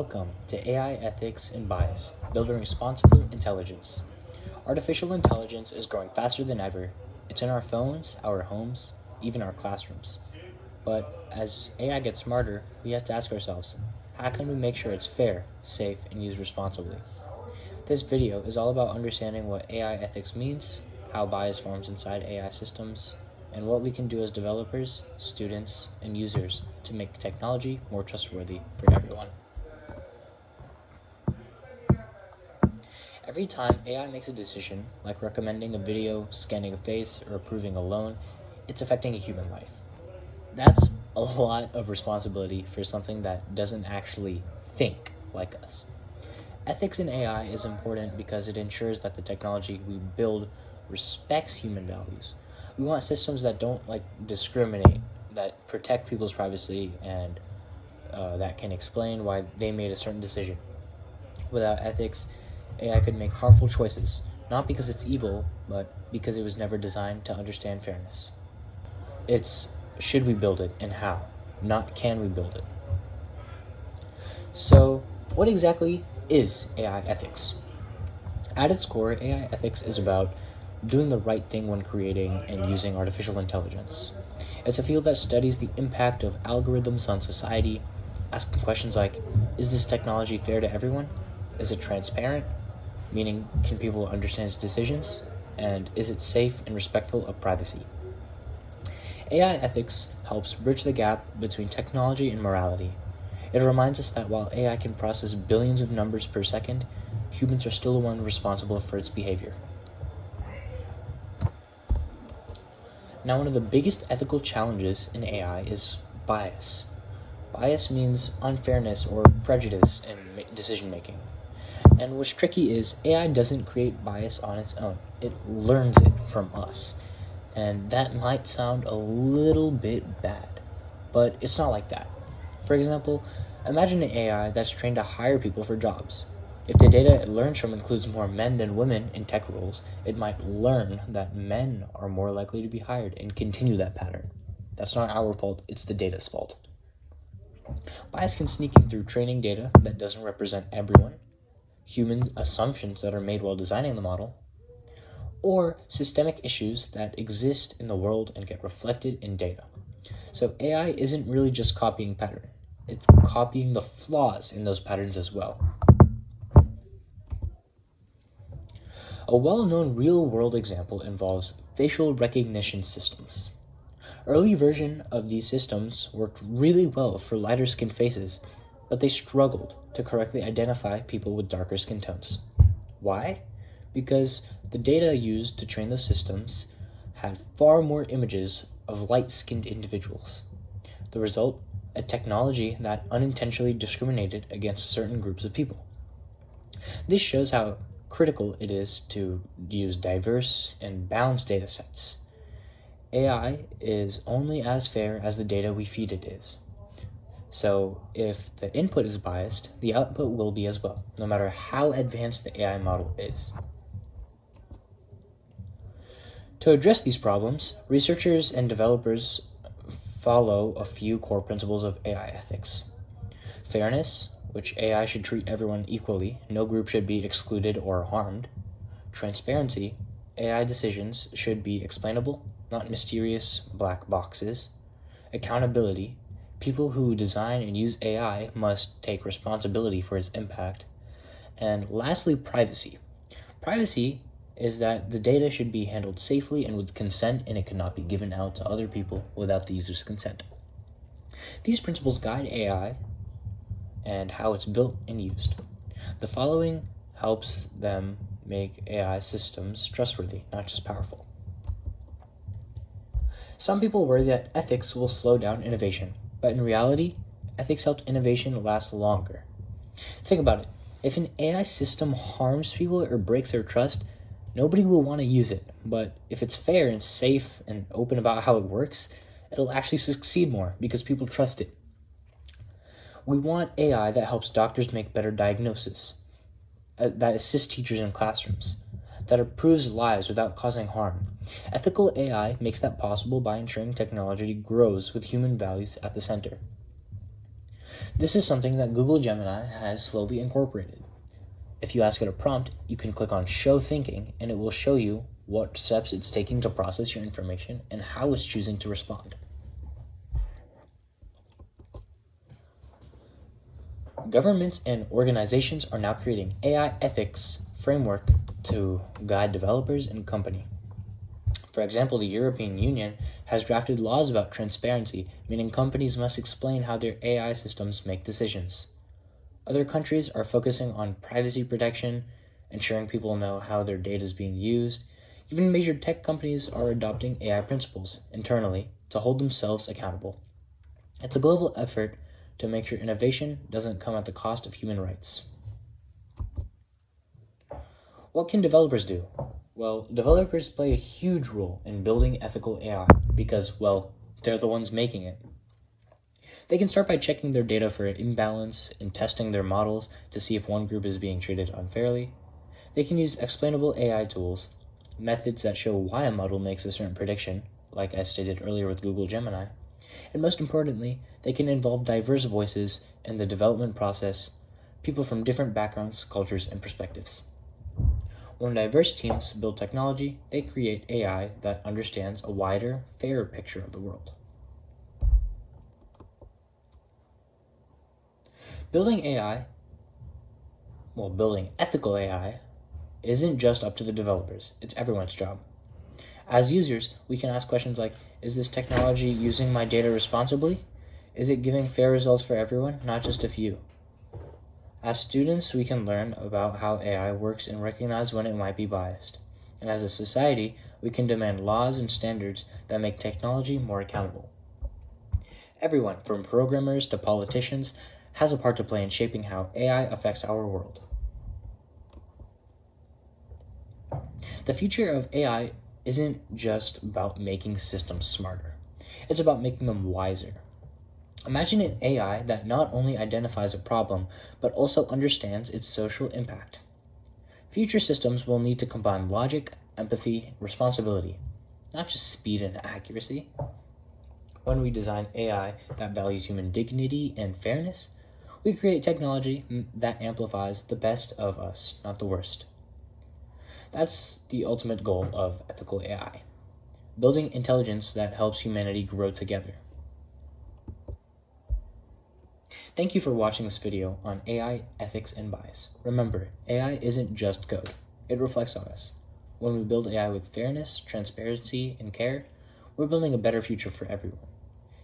Welcome to AI Ethics and Bias, Building Responsible Intelligence. Artificial intelligence is growing faster than ever. It's in our phones, our homes, even our classrooms. But as AI gets smarter, we have to ask ourselves, how can we make sure it's fair, safe, and used responsibly? This video is all about understanding what AI ethics means, how bias forms inside AI systems, and what we can do as developers, students, and users to make technology more trustworthy for everyone. Every time AI makes a decision, like recommending a video, scanning a face, or approving a loan, it's affecting a human life. That's a lot of responsibility for something that doesn't actually think like us. Ethics in AI is important because it ensures that the technology we build respects human values. We want systems that don't discriminate, that protect people's privacy, and that can explain why they made a certain decision. Without ethics, AI could make harmful choices, not because it's evil, but because it was never designed to understand fairness. It's should we build it and how, not can we build it. So, what exactly is AI ethics? At its core, AI ethics is about doing the right thing when creating and using artificial intelligence. It's a field that studies the impact of algorithms on society, asking questions like, is this technology fair to everyone? Is it transparent? Meaning, can people understand its decisions? And is it safe and respectful of privacy? AI ethics helps bridge the gap between technology and morality. It reminds us that while AI can process billions of numbers per second, humans are still the one responsible for its behavior. Now, one of the biggest ethical challenges in AI is bias. Bias means unfairness or prejudice in decision making. And what's tricky is AI doesn't create bias on its own. It learns it from us. And that might sound a little bit bad, but it's not like that. For example, imagine an AI that's trained to hire people for jobs. If the data it learns from includes more men than women in tech roles, it might learn that men are more likely to be hired and continue that pattern. That's not our fault, it's the data's fault. Bias can sneak in through training data that doesn't represent everyone, human assumptions that are made while designing the model, or systemic issues that exist in the world and get reflected in data. So AI isn't really just copying pattern, it's copying the flaws in those patterns as well. A well-known real-world example involves facial recognition systems. Early version of these systems worked really well for lighter skinned faces, but they struggled to correctly identify people with darker skin tones. Why? Because the data used to train those systems had far more images of light-skinned individuals. The result, a technology that unintentionally discriminated against certain groups of people. This shows how critical it is to use diverse and balanced data sets. AI is only as fair as the data we feed it is. So if the input is biased, the output will be as well, no matter how advanced the AI model is. To address these problems, researchers and developers follow a few core principles of AI ethics. Fairness, which AI should treat everyone equally, no group should be excluded or harmed. Transparency, AI decisions should be explainable, not mysterious black boxes. Accountability, people who design and use AI must take responsibility for its impact. And lastly, privacy. Privacy is that the data should be handled safely and with consent, and it cannot be given out to other people without the user's consent. These principles guide AI and how it's built and used. The following helps them make AI systems trustworthy, not just powerful. Some people worry that ethics will slow down innovation, but in reality, ethics help innovation last longer. Think about it. If an AI system harms people or breaks their trust, nobody will want to use it. But if it's fair and safe and open about how it works, it'll actually succeed more because people trust it. We want AI that helps doctors make better diagnoses, that assists teachers in classrooms, that improves lives without causing harm. Ethical AI makes that possible by ensuring technology grows with human values at the center. This is something that Google Gemini has slowly incorporated. If you ask it a prompt, you can click on Show Thinking, and it will show you what steps it's taking to process your information and how it's choosing to respond. Governments and organizations are now creating AI ethics framework to guide developers and companies. For example, the European Union has drafted laws about transparency, meaning companies must explain how their AI systems make decisions. Other countries are focusing on privacy protection, ensuring people know how their data is being used. Even major tech companies are adopting AI principles internally to hold themselves accountable. It's a global effort to make sure innovation doesn't come at the cost of human rights. What can developers do? Well, developers play a huge role in building ethical AI because, well, they're the ones making it. They can start by checking their data for imbalance and testing their models to see if one group is being treated unfairly. They can use explainable AI tools, methods that show why a model makes a certain prediction, like I stated earlier with Google Gemini. And most importantly, they can involve diverse voices in the development process, people from different backgrounds, cultures, and perspectives. When diverse teams build technology, they create AI that understands a wider, fairer picture of the world. Building ethical AI isn't just up to the developers, it's everyone's job. As users, we can ask questions like, is this technology using my data responsibly? Is it giving fair results for everyone, not just a few? As students, we can learn about how AI works and recognize when it might be biased. And as a society, we can demand laws and standards that make technology more accountable. Everyone, from programmers to politicians, has a part to play in shaping how AI affects our world. The future of AI isn't just about making systems smarter. It's about making them wiser. Imagine an AI that not only identifies a problem, but also understands its social impact. Future systems will need to combine logic, empathy, responsibility, not just speed and accuracy. When we design AI that values human dignity and fairness, we create technology that amplifies the best of us, not the worst. That's the ultimate goal of ethical AI, building intelligence that helps humanity grow together. Thank you for watching this video on AI, ethics, and bias. Remember, AI isn't just code. It reflects on us. When we build AI with fairness, transparency, and care, we're building a better future for everyone.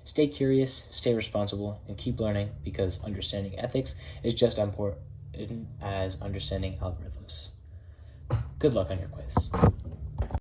Stay curious, stay responsible, and keep learning because understanding ethics is just as important as understanding algorithms. Good luck on your quiz.